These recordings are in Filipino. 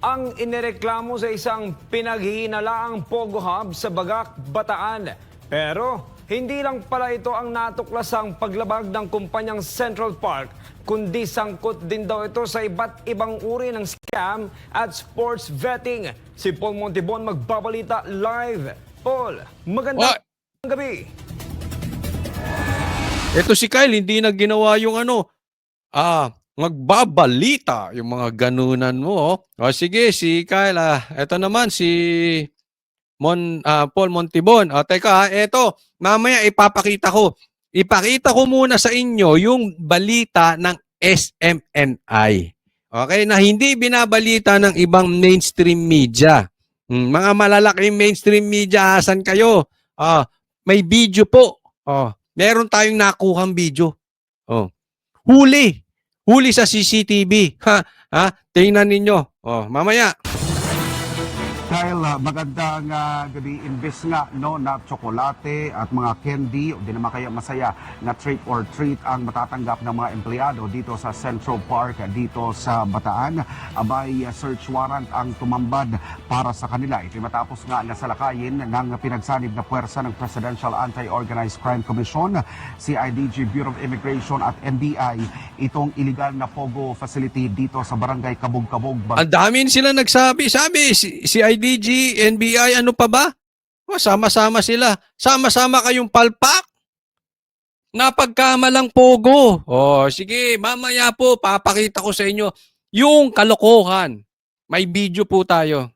ang inireklamo sa isang pinaghihinalaang Pogo Hub sa Bagac, Bataan. Pero hindi lang pala ito ang natuklasang paglabag ng kumpanyang Central Park, kundi sangkot din daw ito sa iba't ibang uri ng scam at sports betting. Si Paul Montibon magbabalita live. Paul, magandang gabi. Ito si Kyle, hindi na ginawa yung magbabalita, yung mga ganunan mo. O sige, si Kyle, ito naman si Paul Montibon. O teka, ito, mamaya ipapakita ko. Ipakita ko muna sa inyo yung balita ng SMNI. Okay, na hindi binabalita ng ibang mainstream media. Mga malalaking mainstream media, asan kayo? May video po. Meron tayong nakuhang video. Huli. Huli sa CCTV. Tingnan ninyo. Mamaya. Kyle, magandang gabi. Imbes nga na tsokolate at mga candy o di naman kaya masaya na trick or treat ang matatanggap ng mga empleyado dito sa Central Park dito sa Bataan, abay search warrant ang tumambad para sa kanila. Ito matapos nga na salakayin ng pinagsanib na puwersa ng Presidential Anti-Organized Crime Commission, CIDG, Bureau of Immigration at NBI itong illegal na Pogo facility dito sa Barangay Kabog-Kabog. Ang dami sila nagsabi. Sabi, CIDG, NBI, ano pa ba? Sama-sama sila. Sama-sama kayong palpak. Napagkamalang Pogo. Sige, mamaya po, papakita ko sa inyo yung kalokohan. May video po tayo.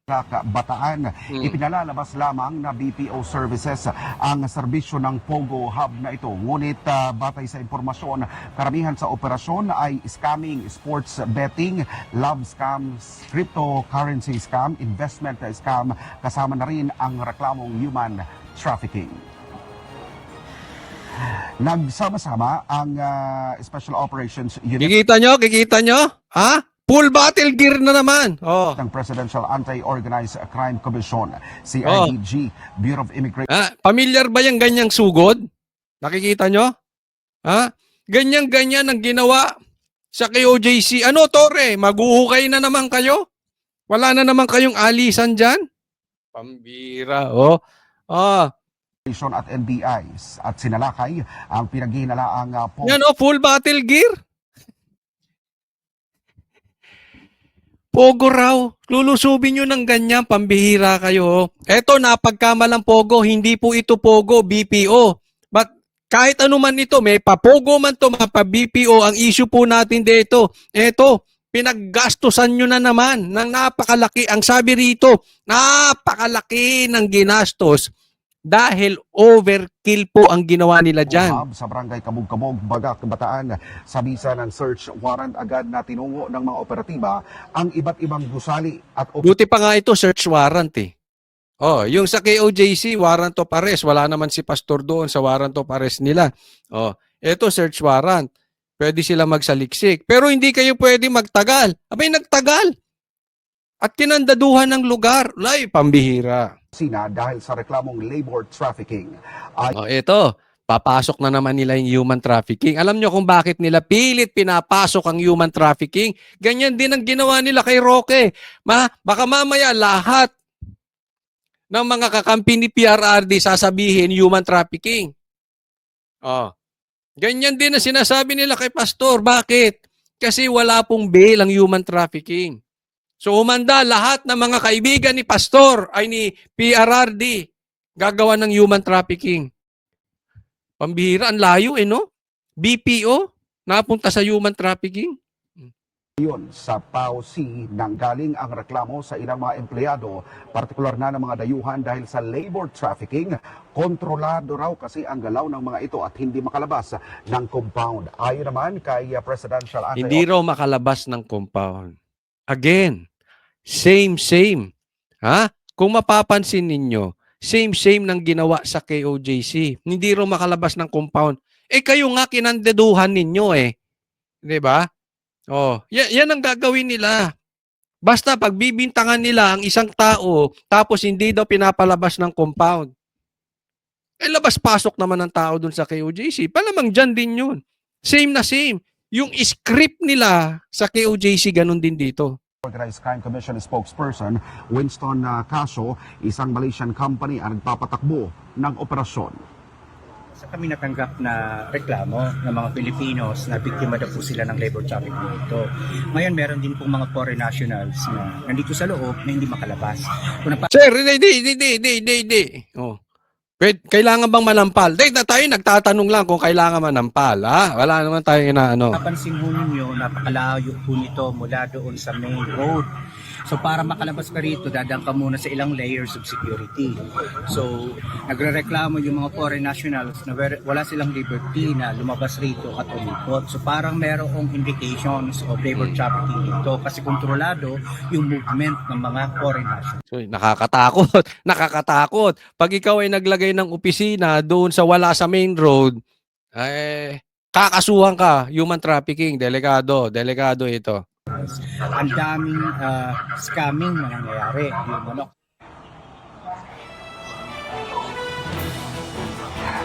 Bataan, ipinalalabas lamang na BPO services ang serbisyo ng Pogo Hub na ito. Ngunit batay sa impormasyon, karamihan sa operasyon ay scamming, sports betting, love scams, cryptocurrency scam, investment scam, kasama na rin ang reklamong human trafficking. Nagsama-sama ang Special Operations Unit. Kikita nyo? Full battle gear na naman. Ng Presidential Anti-Organized Crime Commission, CIDG, Bureau of Immigration. Pamilyar ba yung ganyang sugod? Nakikita nyo? Ganyan-ganyan ang ginawa sa KOJC. Ano, Tore? Maguhukay na naman kayo? Wala na naman kayong alisan dyan? Pambira, At NBIs at sinalakay ang pinaghihinalaang yan, full battle gear. Pogo raw. Lulusubin nyo ng ganyan, pambihira kayo. Eto, napagkamalang Pogo. Hindi po ito Pogo, BPO. But kahit ano man ito, may pa-Pogo man to, pa-BPO, ang issue po natin dito. Eto, pinaggastusan nyo na naman ng napakalaki. Ang sabi rito, napakalaki ng ginastos dahil overkill po ang ginawa nila dyan. Sa Barangay Kabog-Kabog, Bagac, Bataan, sa bisa ng search warrant agad na tinungo ng mga operatiba ang iba't ibang gusali at Buti pa nga ito, search warrant eh. Yung sa KOJC, warrant of arrest. Wala naman si pastor doon sa warrant of arrest nila. Ito, search warrant. Pwede sila magsaliksik. Pero hindi kayo pwede magtagal. Abay, nagtagal. At kinandaduhan ng lugar. Pambihira. Dahil sa reklamong labor trafficking. Ito, papasok na naman nila yung human trafficking. Alam nyo kung bakit nila pilit pinapasok ang human trafficking? Ganyan din ang ginawa nila kay Roque. Baka mamaya lahat ng mga kakampi ni PRRD sasabihin human trafficking. Ganyan din ang sinasabi nila kay Pastor. Bakit? Kasi wala pong bail ang human trafficking. So umanda lahat ng mga kaibigan ni Pastor ay ni PRRD gagawa ng human trafficking. Pambihira, ang layo no? BPO, napunta sa human trafficking. Yun, sa PAOC nanggaling ang reklamo sa ilang mga empleyado, partikular na ng mga dayuhan dahil sa labor trafficking. Kontrolado raw kasi ang galaw ng mga ito at hindi makalabas ng compound. Ayon naman kay Presidential Hindi raw makalabas ng compound. Again, same. Kung mapapansin ninyo, same ng ginawa sa KOJC. Hindi raw makalabas ng compound. Kayo nga kinandaduhan ninyo Di ba? Yan ang gagawin nila. Basta pagbibintangan nila ang isang tao, tapos hindi daw pinapalabas ng compound. Labas-pasok naman ng tao dun sa KOJC. Palamang dyan din yun. Same na same. Yung script nila sa KOJC, ganun din dito. Organized Crime Commission spokesperson Winston Casio, isang Malaysian company ang nagpapatakbo ng operasyon. Sa kami natanggap na reklamo ng mga Filipinos na biktima daw po sila ng labor trafficking dito. Ngayon meron din pong mga foreign nationals na nandito sa loob na hindi makalabas. Kung Sir, hindi. Oh. Kailangan bang manampal? Tayo nagtatanong lang kung kailangan manampal. Ha? Wala naman tayo inaano. napansin ho ninyo, napakalayo po nito mula doon sa main road. So para makalabas ka rito, dadang ka muna sa ilang layers of security. So nagrereklamo yung mga foreign nationals na wala silang liberty na lumabas rito at umikot. So parang merong indications of labor trafficking dito kasi kontrolado yung movement ng mga foreign nationals. So, nakakatakot. Nakakatakot. Pag ikaw ay naglagay ng opisina doon sa wala sa main road, kakasuhan ka. Human trafficking. Delikado ito. Ang daming scamming na nangyayari. Yung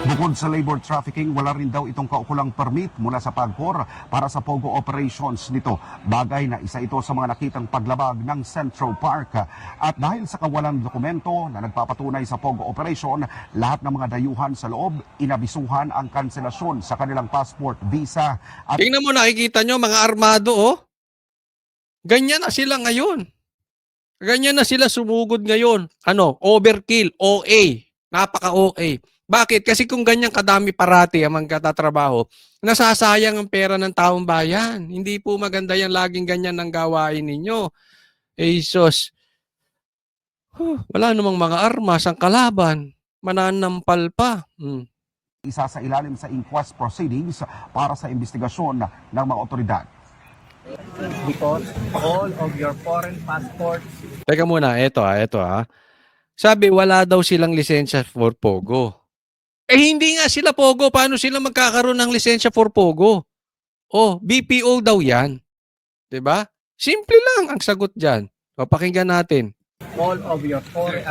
Bukod sa labor trafficking, wala rin daw itong kaukulang permit mula sa PAGCOR para sa POGO operations nito. Bagay na isa ito sa mga nakitang paglabag ng Central Park. At dahil sa kawalan dokumento na nagpapatunay sa POGO operation, lahat ng mga dayuhan sa loob inabisuhan ang kanselasyon sa kanilang passport, visa at Tingnan mo, nakikita nyo, mga armado, oh. Ganyan na sila ngayon. Ganyan na sila sumugod ngayon. Overkill, OA. Napaka-OA. Bakit? Kasi kung ganyan kadami parati ang magkatatrabaho, nasasayang ang pera ng taong bayan. Hindi po maganda yan laging ganyan ang gawain ninyo. Sos, wala namang mga armas ang kalaban. Mananampal pa. isa sa ilalim sa inquest proceedings para sa investigasyon ng mga otoridad. because all of your foreign passports Teka muna, eto ha. Sabi, wala daw silang lisensya for Pogo. Hindi nga sila Pogo. Paano sila magkakaroon ng lisensya for Pogo? BPO daw yan. 'Di ba? Simple lang ang sagot dyan. Pakinggan natin. all of your foreign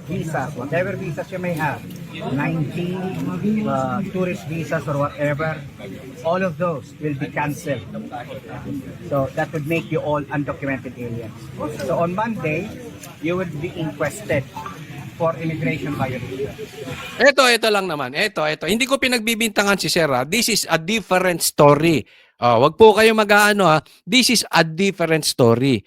visas, whatever visas you may have, 19 tourist visas or whatever, all of those will be cancelled. So that would make you all undocumented aliens. So on Monday, you would be inquested for immigration violation. Ito lang naman. Ito. Hindi ko pinagbibintangan si Sir. This is a different story. Wag po kayo mag-aano ha. This is a different story.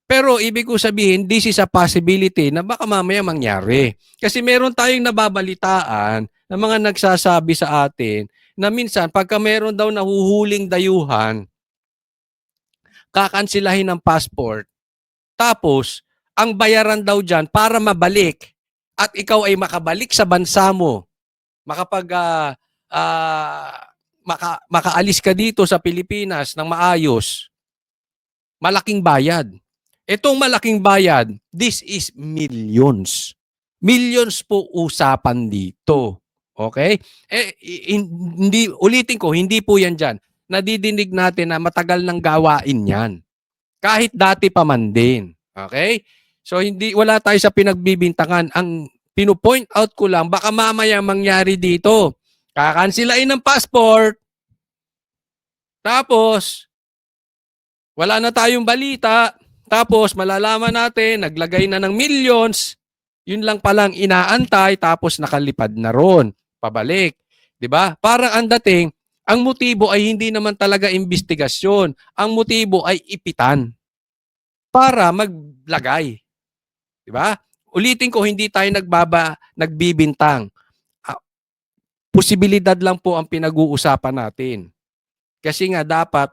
Pero ibig ko sabihin, this is a possibility na baka mamaya mangyari. Kasi meron tayong nababalitaan na mga nagsasabi sa atin na minsan pagka meron daw nahuhuling dayuhan, kakansilahin ng passport. Tapos, ang bayaran daw dyan para mabalik at ikaw ay makabalik sa bansa mo. Makaalis ka dito sa Pilipinas ng maayos. Malaking bayad. Itong malaking bayad, this is millions. Millions po usapan dito. Okay? Ulitin ko, hindi po yan dyan. Nadidinig natin na matagal ng gawain yan. Kahit dati pa man din. Okay? So, wala tayo sa pinagbibintangan. Ang pinu-point out ko lang, baka mamaya mangyari dito. Kakansilain ng passport. Tapos, wala na tayong balita. Tapos, malalaman natin, naglagay na ng millions. Yun lang palang inaantay, tapos nakalipad na ron. Pabalik. 'Di ba? Parang ang dating, ang motibo ay hindi naman talaga investigasyon. Ang motibo ay ipitan. Para maglagay. 'Di ba? Ulitin ko, hindi tayo nagbibintang. Posibilidad lang po ang pinag-uusapan natin. Kasi nga dapat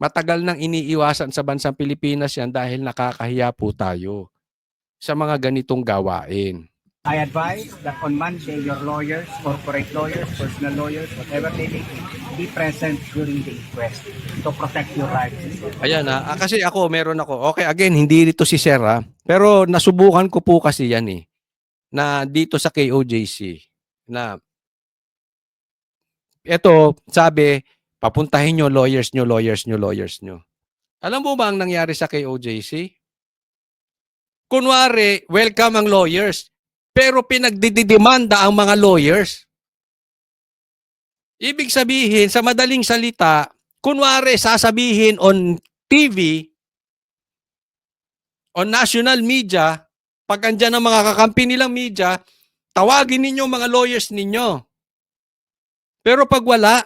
matagal nang iniiwasan sa bansang Pilipinas yan dahil nakakahiya po tayo sa mga ganitong gawain. I advise that on Monday, your lawyers, corporate lawyers, personal lawyers, whatever they may be present during the inquest to protect your rights. Ayan kasi meron ako. Okay, again, hindi dito si Sir pero nasubukan ko po kasi yan na dito sa KOJC na ito, sabi, papuntahin nyo, lawyers nyo. Alam mo ba ang nangyari sa KOJC? Kunwari, welcome ang lawyers, pero pinagdidemanda ang mga lawyers. Ibig sabihin, sa madaling salita, kunwari sasabihin on TV on national media, pag andyan ang mga kakampi nilang media, tawagin ninyo mga lawyers ninyo. Pero pag wala,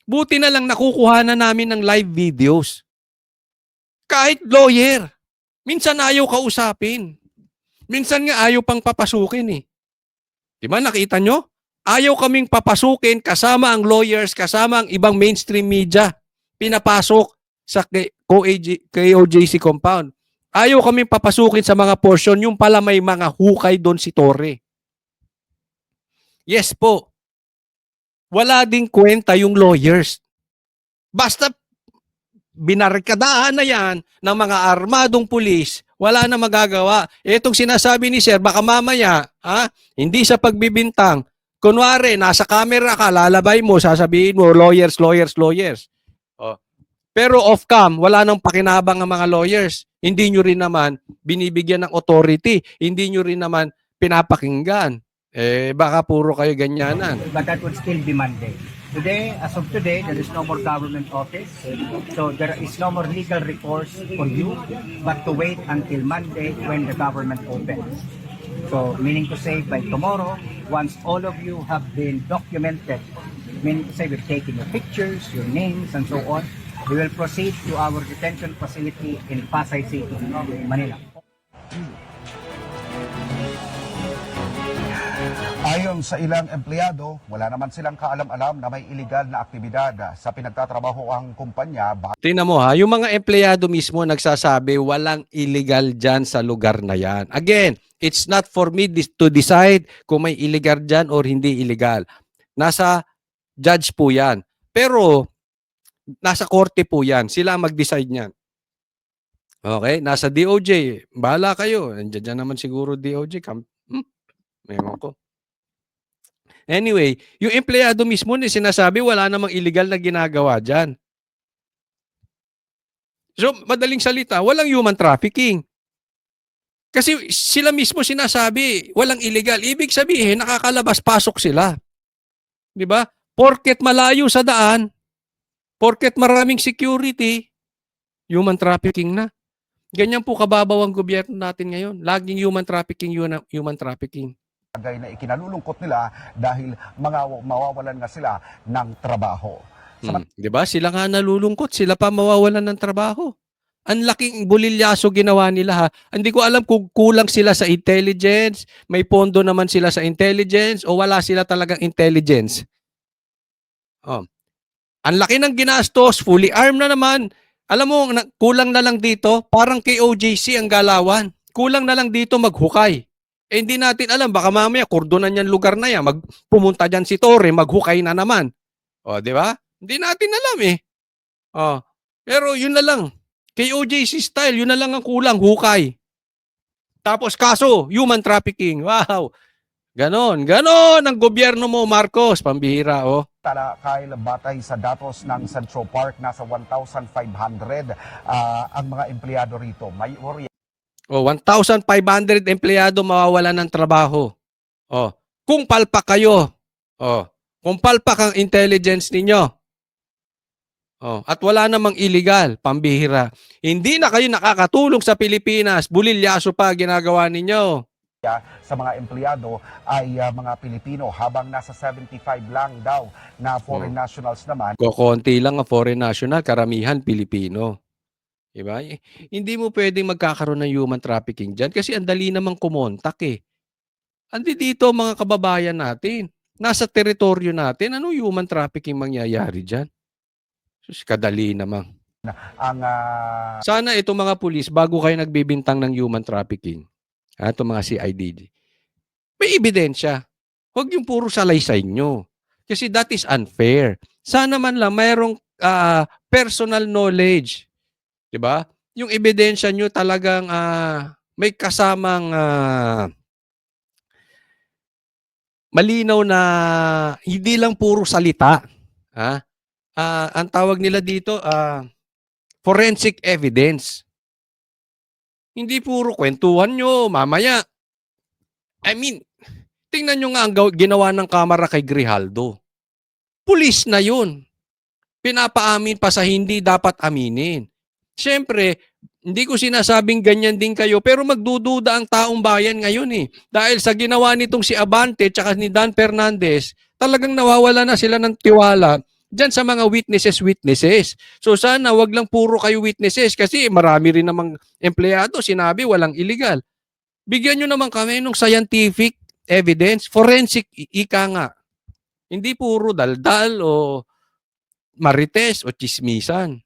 buti na lang nakukuha na namin ng live videos. Kahit lawyer, minsan ayaw kausapin. Minsan nga ayaw pang papasukin eh. Di ba nakita nyo? Ayaw kaming papasukin kasama ang lawyers, kasama ang ibang mainstream media. Pinapasok sa KOJC compound. Ayaw kaming papasukin sa mga portion, yung pala may mga hukay doon si Torre. Yes po. Wala ding kwenta yung lawyers. Basta binarikadahan na yan ng mga armadong pulis, wala na magagawa. Itong sinasabi ni Sir, baka mamaya, hindi sa pagbibintang, kunwari, nasa camera ka, lalabay mo, sasabihin mo, lawyers, lawyers, lawyers. Oh. Pero off-cam, wala nang pakinabang ang mga lawyers. Hindi nyo rin naman binibigyan ng authority. Hindi nyo rin naman pinapakinggan. Baka puro kayo ganyanan. But that would still be Monday. Today, as of today, there is no more government office. So there is no more legal recourse for you, but to wait until Monday when the government opens. So meaning to say by tomorrow, once all of you have been documented, meaning to say we're taking your pictures, your names, and so on, we will proceed to our detention facility in Pasay City, Manila. Ayon sa ilang empleyado, wala naman silang kaalam-alam na may illegal na aktibidad sa pinagtatrabaho ang kumpanya. Tingnan mo ha, yung mga empleyado mismo nagsasabi walang illegal dyan sa lugar na yan. Again, it's not for me to decide kung may illegal dyan or hindi illegal. Nasa judge po yan. Pero, nasa korte po yan. Sila ang mag-decide niyan. Okay? Nasa DOJ. Bahala kayo. Andiyan dyan naman siguro DOJ. Ewan ko. Anyway, yung empleyado mismo na sinasabi wala namang illegal na ginagawa dyan. So, madaling salita, walang human trafficking. Kasi sila mismo sinasabi, walang illegal. Ibig sabihin, nakakalabas-pasok sila. Di ba? Porket malayo sa daan, porket maraming security, human trafficking na. Ganyan po kababaw ang gobyerno natin ngayon. Laging human trafficking, human trafficking. Bagay na ikinalulungkot nila dahil mawawalan nga sila ng trabaho. Di ba? Sila nga nalulungkot, sila pa mawawalan ng trabaho. Ang laking bulilyaso ginawa nila ha. Hindi ko alam kung kulang sila sa intelligence, may pondo naman sila sa intelligence o wala sila talagang intelligence. Oh. Ang laki ng ginastos, fully armed na naman. Alam mo, kulang na lang dito, parang KOJC ang galawan. Kulang na lang dito maghukay. Hindi natin alam, baka mamaya kordonan yan lugar na yan, pumunta dyan si Torre, maghukay na naman. O, di ba? Hindi natin alam eh. O, pero yun na lang. KOJC style, yun na lang ang kulang, hukay. Tapos kaso, human trafficking. Wow. Ganon ang gobyerno mo, Marcos, pambihira, oh. Kyle, batay sa datos ng Central Park, nasa 1,500 ang mga empleyado rito. May 1,500 empleyado mawawalan ng trabaho. Oh, kung palpak kayo. Oh, kung palpak ang intelligence ninyo. Oh, at wala namang illegal, pambihira. Hindi na kayo nakakatulong sa Pilipinas, bulilyaso pa ginagawa ninyo. Sa mga empleyado ay mga Pilipino, habang nasa 75 lang daw na foreign nationals naman. Konti lang ang foreign national, karamihan Pilipino. Diba? Hindi mo pwedeng magkakaroon ng human trafficking dyan kasi ang dali namang kumontak eh. Andi dito mga kababayan natin. Nasa teritoryo natin. Ano human trafficking mangyayari dyan? Sus, kadali namang. Sana itong mga pulis, bago kayo nagbibintang ng human trafficking, itong mga CIDG, may ebidensya. Huwag yung puro salaysay nyo. Kasi that is unfair. Sana man lang mayroong personal knowledge. Diba? Yung ebidensya nyo talagang may kasamang malinaw na hindi lang puro salita. Ang tawag nila dito, forensic evidence. Hindi puro kwentuhan nyo, mamaya. I mean, tingnan nyo nga ang ginawa ng Kamara kay Grijaldo. Pulis na yun. Pinapaamin pa sa hindi dapat aminin. Siyempre, Hindi ko sinasabing ganyan din kayo, pero magdududa ang taong bayan ngayon eh. Dahil sa ginawa nitong si Abante tsaka ni Dan Fernandez, talagang nawawala na sila ng tiwala dyan sa mga witnesses. So sana wag lang puro kayo witnesses kasi marami rin namang empleyado sinabi walang illegal. Bigyan nyo naman kami ng scientific evidence, forensic ika nga. Hindi puro daldal o marites o chismisan.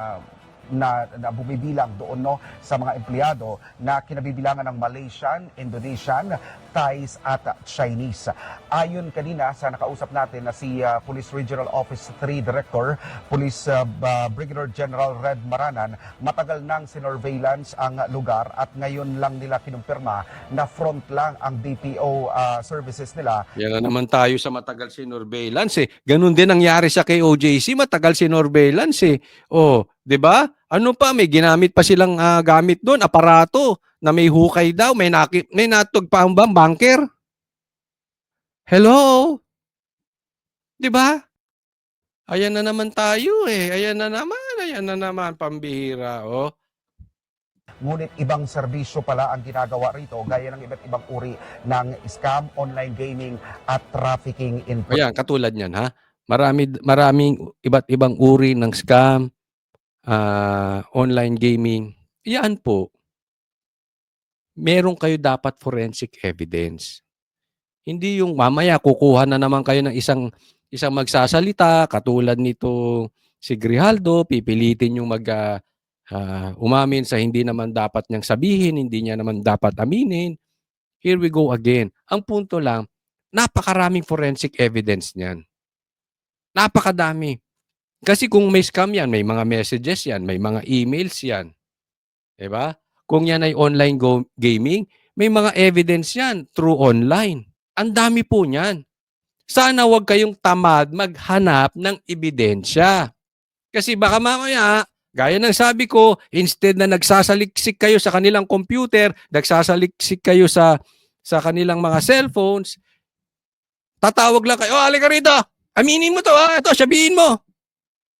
Na bumibilang doon no sa mga empleyado na kinabibilangan ng Malaysian, Indonesian, Thais at Chinese. Ayon kanina sa nakausap natin na si Police Regional Office 3 Director, Police Brigadier General Red Maranan, matagal nang sinorveillance ang lugar at ngayon lang nila kinumpirma na front lang ang BPO services nila. Yan na naman tayo sa matagal sinurveillance eh. Ganun din nangyari sa KOJC, matagal sinurveillance eh. Oh, 'di ba? Ano pa, may ginamit pa silang gamit doon, aparato na may hukay daw, may natog pa ang bunker. Hello? 'Di ba? Ayan na naman tayo eh. Ayan na naman pambihira, oh. Ngunit ibang serbisyo pala ang ginagawa rito gaya ng iba't ibang uri ng scam, online gaming at trafficking in Ayan, katulad niyan ha. Maraming iba't ibang uri ng scam, online gaming. Yan po. Meron kayo dapat forensic evidence. Hindi yung mamaya kukuha na naman kayo ng isang magsasalita katulad nito si Grijaldo, pipilitin yung umamin sa hindi naman dapat niyang sabihin, hindi niya naman dapat aminin. Here we go again. Ang punto lang, napakaraming forensic evidence niyan. Napakadami. Kasi kung may scam yan, may mga messages yan, may mga emails yan. Diba? Kung yan ay online gaming, may mga evidence yan through online. Ang dami po niyan. Sana wag kayong tamad maghanap ng ebidensya. Kasi baka mamaya, gaya ng sabi ko, instead na nagsasaliksik kayo sa kanilang computer, nagsasaliksik kayo sa kanilang mga cellphones, tatawag lang kayo, oh, halika rito, aminin mo to, ito, sabihin mo.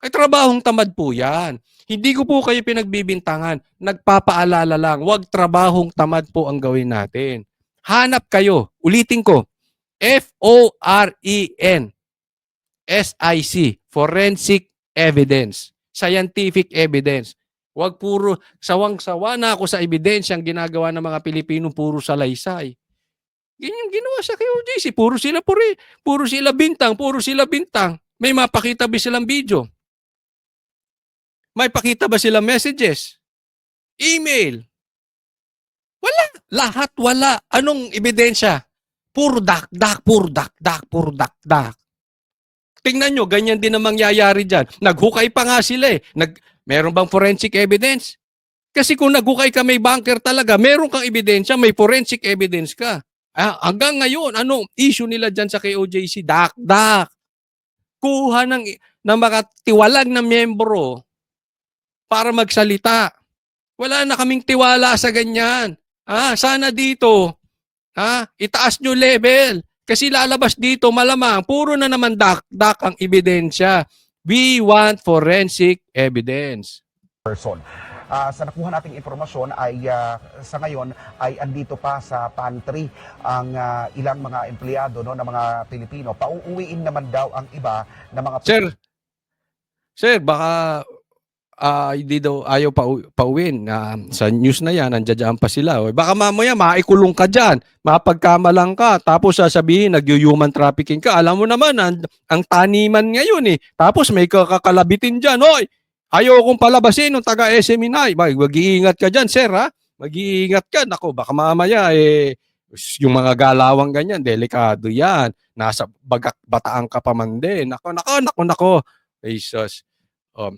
Ay trabahong tamad po yan. Hindi ko po kayo pinagbibintangan. Nagpapaalala lang, wag trabahong tamad po ang gawin natin. Hanap kayo, ulitin ko, FORENSIC, forensic evidence, scientific evidence. Wag puro, sawang-sawa na ako sa ebidensyang ginagawa ng mga Pilipino, puro salaysay. Ganyan ginawa sa KOJC, puro sila puri, puro sila bintang. May mapakita ba silang video? May pakita ba silang messages? Email? Wala. Lahat wala. Anong ebidensya? Puro dakdak. Tingnan nyo, ganyan din ang mangyayari dyan. Naghukay pa nga sila eh. Meron bang forensic evidence? Kasi kung naghukay ka may bunker talaga, meron kang ebidensya, may forensic evidence ka. Hanggang ngayon, anong issue nila dyan sa KOJC? Dakdak. Kuha ng mga tiwalag na miyembro para magsalita. Wala na kaming tiwala sa ganyan. Sana dito, itaas nyo level. Kasi lalabas dito, malamang, puro na naman dakdak ang ebidensya. We want forensic evidence. Person. Sa nakuha nating impormasyon ay sa ngayon ay andito pa sa pantry ang ilang mga empleyado no, ng mga Pilipino. Pauuwiin naman daw ang iba na mga... Sir, baka hindi daw ayaw pauwiin. Sa news na yan, nandiyan pa sila. Baka mamaya maikulong ka dyan, mapagkamalang ka, tapos sasabihin nag-human trafficking ka. Alam mo naman, ang taniman ngayon eh. Tapos may kakalabitin dyan. Hoy, ayaw kong palabasin ng taga-SMNI. Mag-iingat ka dyan, sir, ha? Mag-iingat ka. Nako, baka mamaya yung mga galawang ganyan, delikado yan. Nasa bataan ka pa man din. Nako. Jesus.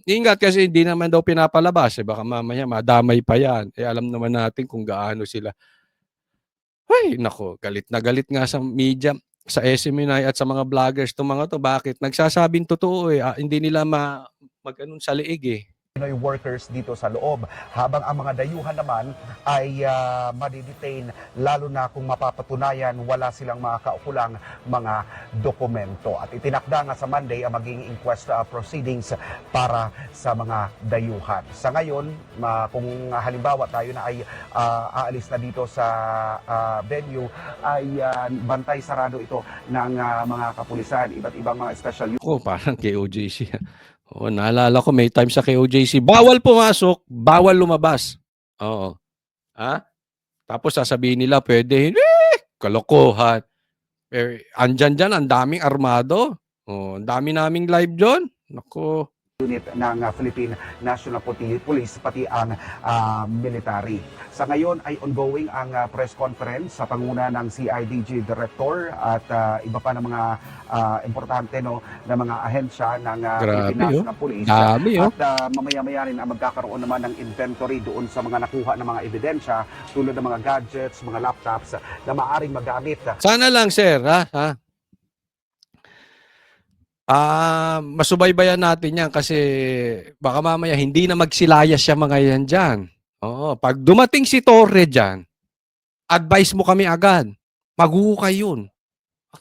Ingat kasi hindi naman daw pinapalabas. Baka mamaya madamay pa yan. Alam naman natin kung gaano sila. Ay, nako, galit na galit nga sa media, sa SMNI at sa mga vloggers itong mga to. Bakit? Nagsasabing totoo eh. Hindi nila mag-anon sa liig eh. Pinoy workers dito sa loob, habang ang mga dayuhan naman ay madidetain lalo na kung mapapatunayan wala silang mga kaukulang mga dokumento. At itinakda nga sa Monday ang maging inquest proceedings para sa mga dayuhan. Sa ngayon, kung halimbawa tayo na ay aalis na dito sa venue, ay bantay sarado ito ng mga kapulisan, iba't ibang mga special units. Ako, parang KOJC. Oo, naalala ko may time sa KOJC, bawal pumasok, bawal lumabas. Oo. Ha? Tapos sasabihin nila, pwede, kalokohan. Andyan dyan, ang daming armado. Oh, ang dami naming live dyan. Nako. Unit ng Philippine National Police, pati ang military. Sa ngayon ay ongoing ang press conference sa panguna ng CIDG Director at iba pa ng mga importante na mga ahensya ng Philippine National Police. Dami, At mamaya-maya rin ang magkakaroon naman ng inventory doon sa mga nakuha ng mga ebidensya tulad ng mga gadgets, mga laptops na maaaring magamit. Sana lang, sir, ha? Masubaybayan natin yan kasi baka mamaya hindi na magsilayas siya mga yan dyan. Oo, pag dumating si Torre dyan, advice mo kami agad. Maghuhukay yun.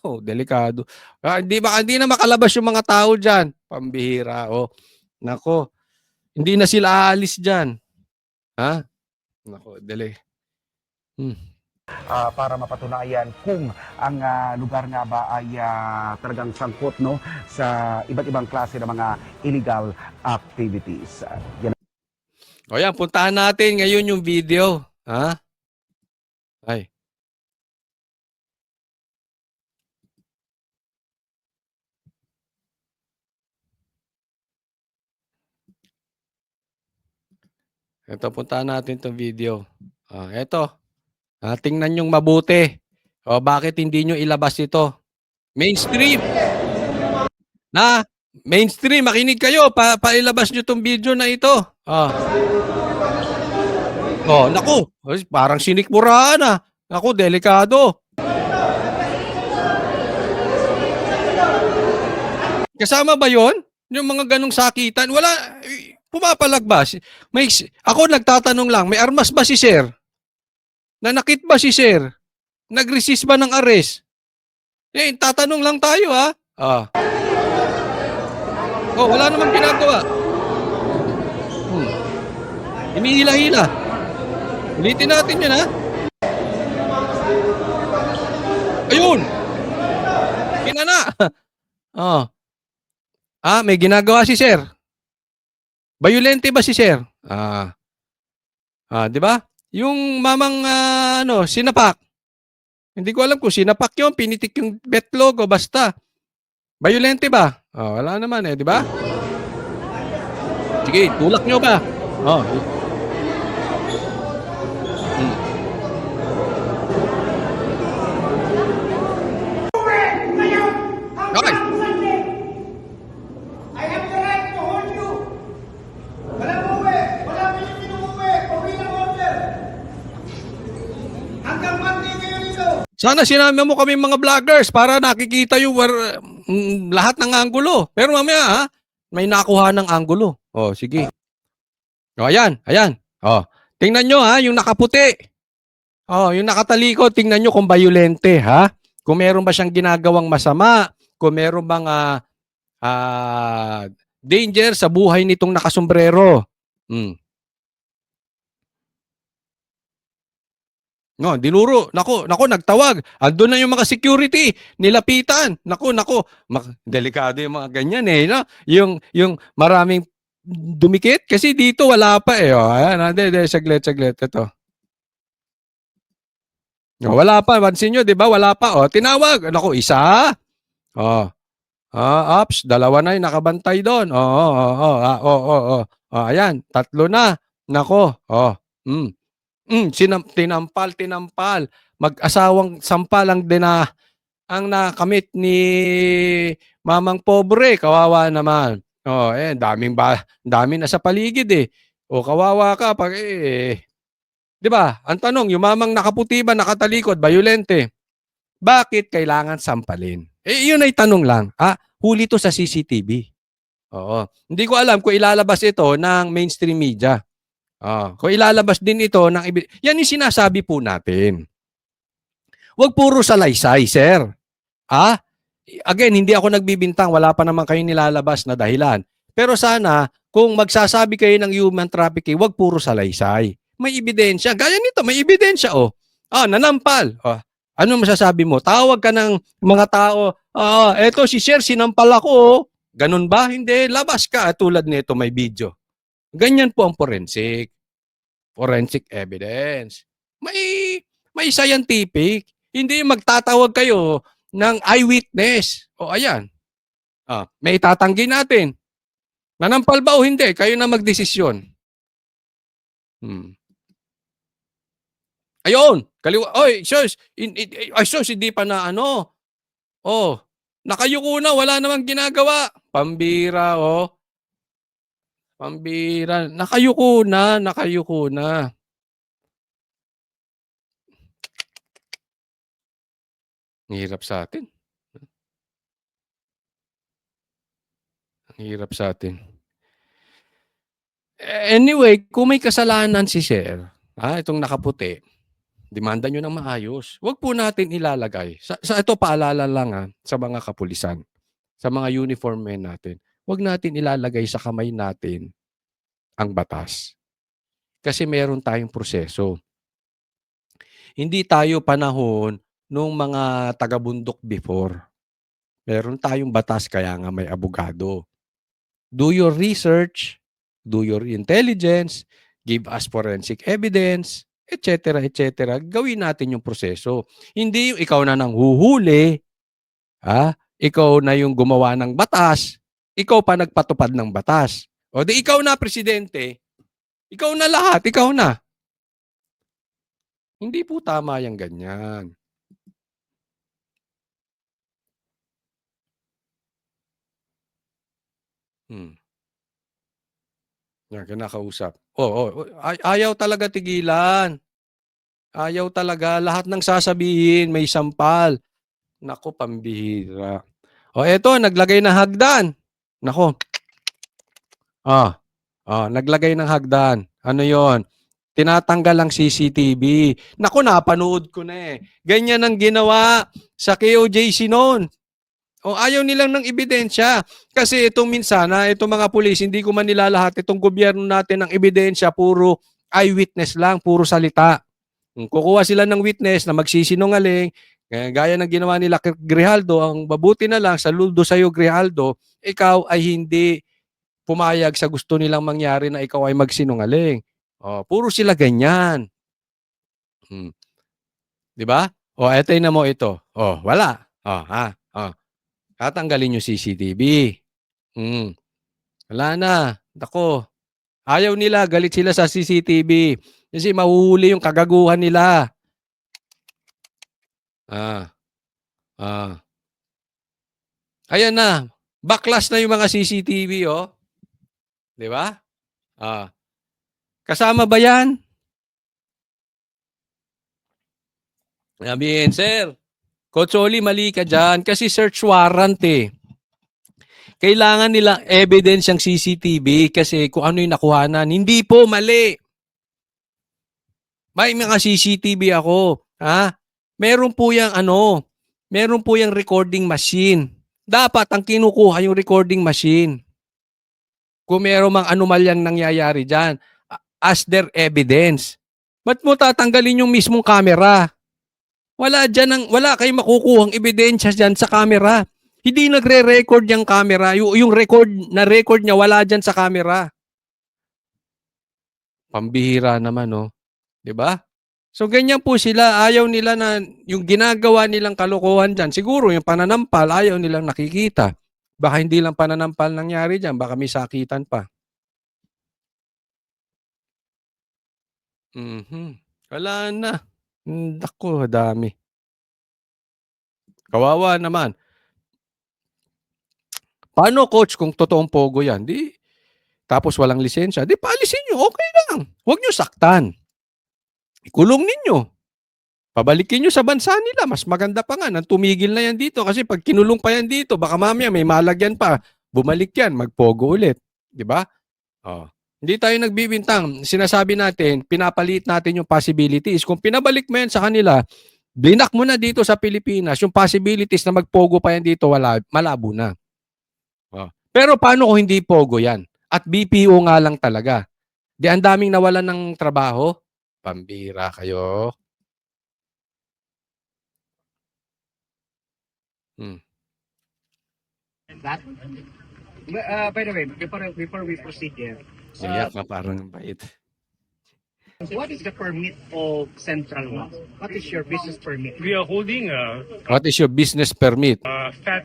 Oh, delikado. Hindi na makalabas yung mga tao dyan. Pambihira. Oh, nako. Hindi na sila aalis dyan. Ha? Nako, Para mapatunayan kung ang lugar nga ba ay talagang sangkot sa iba't ibang klase ng mga illegal activities. O yan, puntahan natin ngayon yung video. Ha? Ay. Ito, puntahan natin itong video. Ito. Tingnan nyong mabuti. O, bakit hindi nyo ilabas ito? Mainstream. Mainstream, makinig kayo. Pailabas nyo itong video na ito. Naku. Parang sinikmuraan na. Naku, delikado. Kasama ba yon? Yung mga ganong sakitan? Wala. Pumapalagbas. Ako nagtatanong lang, may armas ba si sir? Nanakit ba si sir? Nag-resist ba ng arrest? Tatanong lang tayo, ha? Wala namang ginagawa. Hinihila-hila. Ulitin natin yun, ha? Ayun! Kinana! May ginagawa si sir. Bayolente ba si sir? Di ba? Yung mamang sinapak. Hindi ko alam kung sinapak yun, pinitik yung betlog o basta. Bayolente ba? Wala naman di ba? Sige, tulak nyo ba? Okay. I have the right to hold you. Wala mo uwi. Wala mo yung pinuuwi. Pauwi ng order. Hanggang Monday kayo dito. Sana sinama mo kami mga vloggers para nakikita yung lahat ng anggulo. Pero mamaya, may nakuha ng anggulo. Sige. Ayan. Tingnan nyo, yung nakaputi. Yung nakatalikod, tingnan nyo kung bayolente, ha? Kung meron ba siyang ginagawang masama, kung meron bang danger sa buhay nitong nakasombrero. Dinuro. Nako, nagtawag. Andun na yung mga security. Nilapitan. Nako. Delikado yung mga ganyan no? Yung maraming dumikit. Kasi dito wala pa Ayan, saglit. Ito. Wala pa. Pansin nyo, di ba? Wala pa. Tinawag. Nako, isa. Ops, dalawa na yung nakabantay doon. Ayan, tatlo na. Nako. Tinampal. Mag-asawang sampal ang nakamit ni mamang pobre. Kawawa naman. Dami na sa paligid kawawa ka pag di ba? Ang tanong, yung mamang nakaputi ba, nakatalikod, bayolente? Bakit kailangan sampalin? Yun ay tanong lang. Huli to sa CCTV. Oo. Hindi ko alam kung ilalabas ito ng mainstream media. Kung ilalabas din ito ng yan yung sinasabi po natin. Huwag puro salaysay, sir. Ah, Again, hindi ako nagbibintang, wala pa naman kayong nilalabas na dahilan. Pero sana, kung magsasabi kayo ng human trafficking, wag puro salaysay. May ebidensya. Gaya nito, may ebidensya, oh. Nanampal. Ano masasabi mo? Tawag ka ng mga tao, eto si Sir, sinampal ako, oh. Ganun ba? Hindi, labas ka. Tulad nito, may video. Ganyan po ang forensic. Forensic evidence. May scientific. Hindi magtatawag kayo ng eyewitness. Ayan. May itatanggi natin. Nanampal ba o hindi? Kayo na magdesisyon. Ayun. Kaliwa. Oy, sus. Sus, hindi pa na ano. Nakayuko na. Wala namang ginagawa. Pambira, Pambira. Nakayuko na. Nakayuko na. Ang hirap sa atin. Ang hirap sa atin. Anyway, kung may kasalanan si Sir, itong nakaputi, demanda nyo ng maayos. Huwag po natin ilalagay. Sa ito, paalala lang sa mga kapulisan, sa mga uniform men natin, huwag natin ilalagay sa kamay natin ang batas. Kasi meron tayong proseso. Hindi tayo panahon nung mga taga-bundok before. Meron tayong batas kaya nga may abogado. Do your research, do your intelligence, give us forensic evidence, etc., etc. Gawin natin yung proseso. Hindi yung ikaw na nang huhuli, ikaw na yung gumawa ng batas, ikaw pa nagpatupad ng batas. O di ikaw na presidente, ikaw na lahat, ikaw na. Hindi po tama yung ganyan. Yan, kinakausap. Ayaw talaga tigilan. Ayaw talaga. Lahat ng sasabihin, may sampal. Nako, pambihira. Eto, naglagay ng hagdan. Nako. Naglagay ng hagdan. Ano yon? Tinatanggal ang CCTV. Nako, napanood ko na eh. Ganyan ang ginawa sa KOJC noon. Ayaw nilang ng ebidensya. Kasi itong minsan, itong mga pulis, hindi ko man nilalahat, itong gobyerno natin ng ebidensya, puro eyewitness lang, puro salita. Kukuha sila ng witness na magsisinungaling, gaya ng ginawa nila Grijaldo, ang mabuti na lang, saludo sa iyo Grijaldo, ikaw ay hindi pumayag sa gusto nilang mangyari na ikaw ay magsinungaling. Puro sila ganyan. Di ba? Eto na mo ito. Wala. Tatanggalin yung CCTV. Wala na. Nako. Ayaw nila. Galit sila sa CCTV. Kasi mahuhuli yung kagaguhan nila. Ayan na. Backlash na yung mga CCTV, Di ba? Kasama ba yan? Sabihin, Sir, Coach Oli, mali ka dyan kasi search warrant eh. Kailangan nilang evidence yung CCTV kasi kung ano yung nakuhanan. Hindi po, mali. May mga CCTV ako. Meron po yung recording machine. Dapat ang kinukuha yung recording machine. Kung meron mang anomalyang nangyayari dyan, as their evidence. Ba't mo tatanggalin yung mismong camera? Wala kayong makukuhang ebidensya dyan sa camera. Hindi nagre-record yung camera. Yung record niya, wala dyan sa camera. Pambihira naman, Diba? So, ganyan po sila. Ayaw nila na yung ginagawa nilang kalokohan dyan. Siguro yung pananampal, ayaw nilang nakikita. Baka hindi lang pananampal nangyari dyan. Baka may sakitan pa. Wala na. Naku, dami. Kawawa naman. Paano, coach, kung totoong pogo yan? Tapos walang lisensya. Paalisin nyo. Okay lang. Huwag nyo saktan. Ikulong ninyo. Pabalikin nyo sa bansa nila. Mas maganda pa nga. Nang tumigil na yan dito. Kasi pag kinulong pa yan dito, baka mamaya may malagyan pa. bumalik yan, magpogo ulit. Di ba? Oh. Hindi tayo nagbibintang. Sinasabi natin, pinapalit natin yung possibilities. Kung pinabalik mo yan sa kanila, blinak mo na dito sa Pilipinas, yung possibilities na magpogo pa yan dito, malabo na. Oh. Pero paano kung hindi pogo yan? At BPO nga lang talaga. Di ang daming nawalan ng trabaho? Pambira kayo. That, by the way, before we proceed there, Iyak na parang bait. what is the permit of Central One? What is your business permit? We are holding a What is your business permit? fat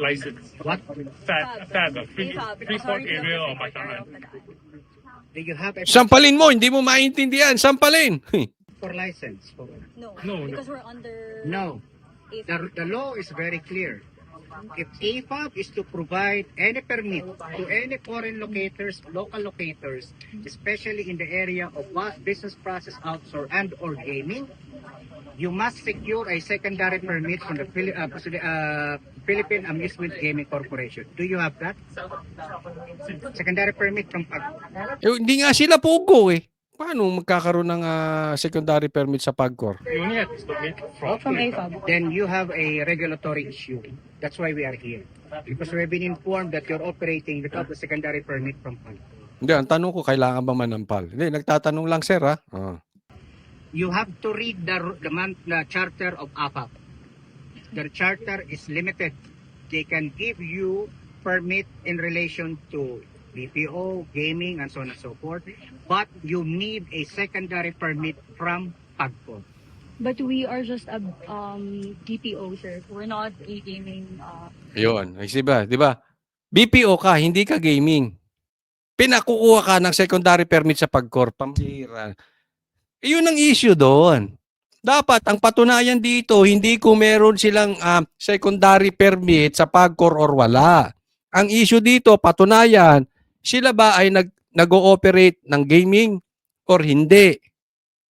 license. What Fat, Freeport area of Bataan. do you have a Sampalin mo, hindi mo maintindihan. Sampalin. for license? No, Because we're under No. The law is very clear. If AFAP is to provide any permit to any foreign locators, local locators, especially in the area of business process outsource and or gaming, you must secure a secondary permit from the Philippine Amusement Gaming Corporation. Do you have that? Secondary permit from Hindi nga sila pogo eh. Paano magkakaroon ng secondary permit sa PAGCOR? we only have this permit from AFAB. Then you have a regulatory issue. That's why we are here. Because we've been informed that you're operating without the secondary permit from PAG. Hindi, ang tanong ko, kailangan ba manampal? Hindi, nagtatanong lang sir ha. Oh. You have to read the charter of AFAP. The charter is limited. They can give you permit in relation to BPO, gaming, and so on and so forth. But you need a secondary permit from PAGCOR. But we are just a DPO, sir. We're not a gaming. Yun. Ay, di ba? BPO ka, hindi ka gaming. Pinakukuha ka ng secondary permit sa PAGCOR. Pambira. Yun ang issue doon. Dapat, ang patunayan dito, hindi kung meron silang secondary permit sa PAGCOR or wala. Ang issue dito, patunayan, sila ba ay nag-ooperate ng gaming or hindi?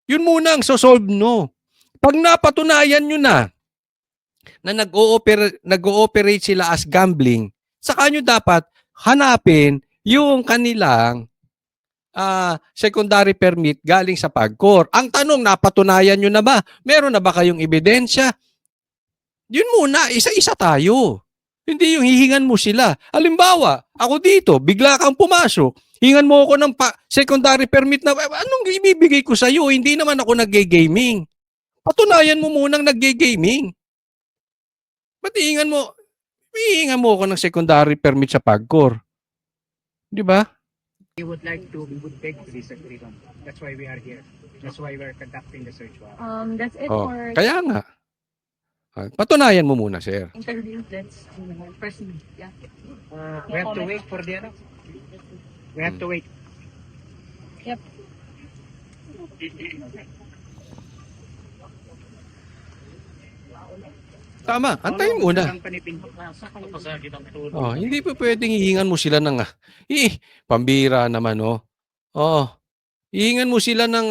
Yun muna ang sosolve no. Pag napatunayan nyo na nag-ooperate sila as gambling, saka nyo dapat hanapin yung kanilang secondary permit galing sa PAGCOR. Ang tanong, napatunayan nyo na ba? Meron na ba kayong ebidensya? Yun muna, isa-isa tayo. Hindi yung hihingan mo sila. Halimbawa, ako dito, bigla kang pumasok, hingan mo ako ng secondary permit na, anong ibibigay ko sa'yo? Hindi naman ako nag-gaming. Patunayan mo munang nag-gaming. Ba't hihingan mo ako ng secondary permit sa PAGCOR? Di ba? We would beg to disagree on that. That's why we are here. That's why we're conducting the search warrant. That's it Oh, for kaya nga. Patunayan mo muna, sir. interview. Let's proceed. Yeah. We have to wait for the ano? We have to wait. Yep. Tama, antayin muna. Ang panipin. Oh, hindi pa pwedeng hihingan mo sila ng pambira naman oh. Oh. Hihingan mo sila ng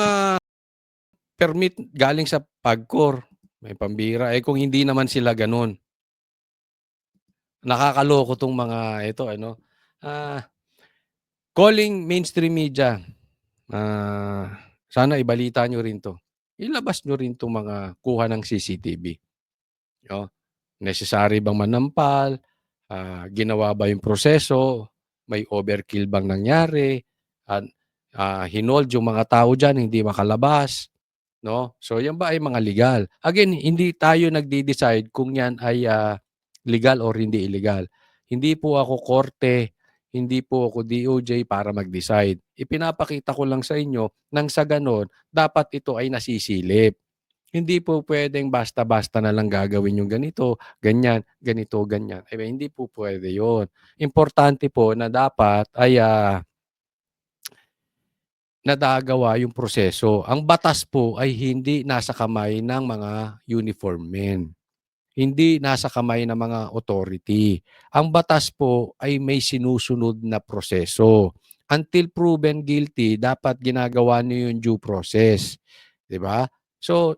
permit galing sa PAGCOR. May pambira kung hindi naman sila ganun. Nakakaloko tong mga ito calling mainstream media. Sana ibalita nyo rin to. Ilabas nyo rin tong mga kuha ng CCTV. Oh, necessary bang manampal? Ginawa ba yung proseso? May overkill bang nangyari? Hinold yung mga tao dyan, hindi makalabas. No? So, yan ba ay mga legal? Again, hindi tayo nagde-decide kung yan ay legal or hindi illegal. Hindi po ako korte, hindi po ako DOJ para mag-decide. Ipinapakita ko lang sa inyo nang sa ganon, dapat ito ay nasisilip. Hindi po pwedeng basta-basta na lang gagawin yung ganito, ganyan, ganito, ganyan. Hindi po pwede yun. Importante po na dapat ay nadagawa yung proseso. Ang batas po ay hindi nasa kamay ng mga uniform men. Hindi nasa kamay ng mga authority. Ang batas po ay may sinusunod na proseso. Until proven guilty, dapat ginagawa niyo yung due process. 'Di ba? So,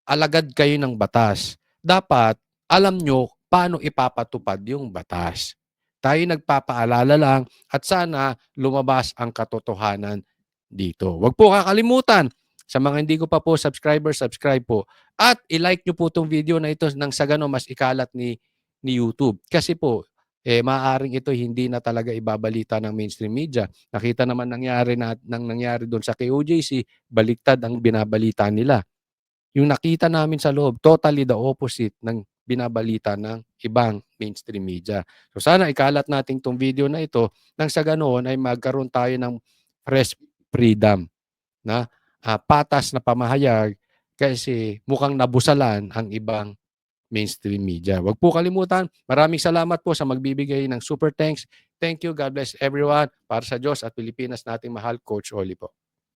alagad kayo ng batas. Dapat alam nyo paano ipapatupad yung batas. Tayo nagpapaalala lang at sana lumabas ang katotohanan dito. Huwag po kakalimutan, sa mga hindi ko pa po subscribe po. At i-like nyo po itong video na ito nang sa gano'n mas ikalat ni YouTube. Kasi po, maaaring ito hindi na talaga ibabalita ng mainstream media. Nakita naman nangyari doon sa KOJC, baliktad ang binabalita nila. Yung nakita namin sa loob, totally the opposite ng binabalita ng ibang mainstream media. So sana ikalat natin itong video na ito nang sa ganoon ay magkaroon tayo ng press freedom na patas na pamahayag kasi mukhang nabusalan ang ibang mainstream media. Huwag po kalimutan, maraming salamat po sa magbibigay ng super thanks. Thank you, God bless everyone. Para sa Diyos at Pilipinas nating mahal, Coach Oli po.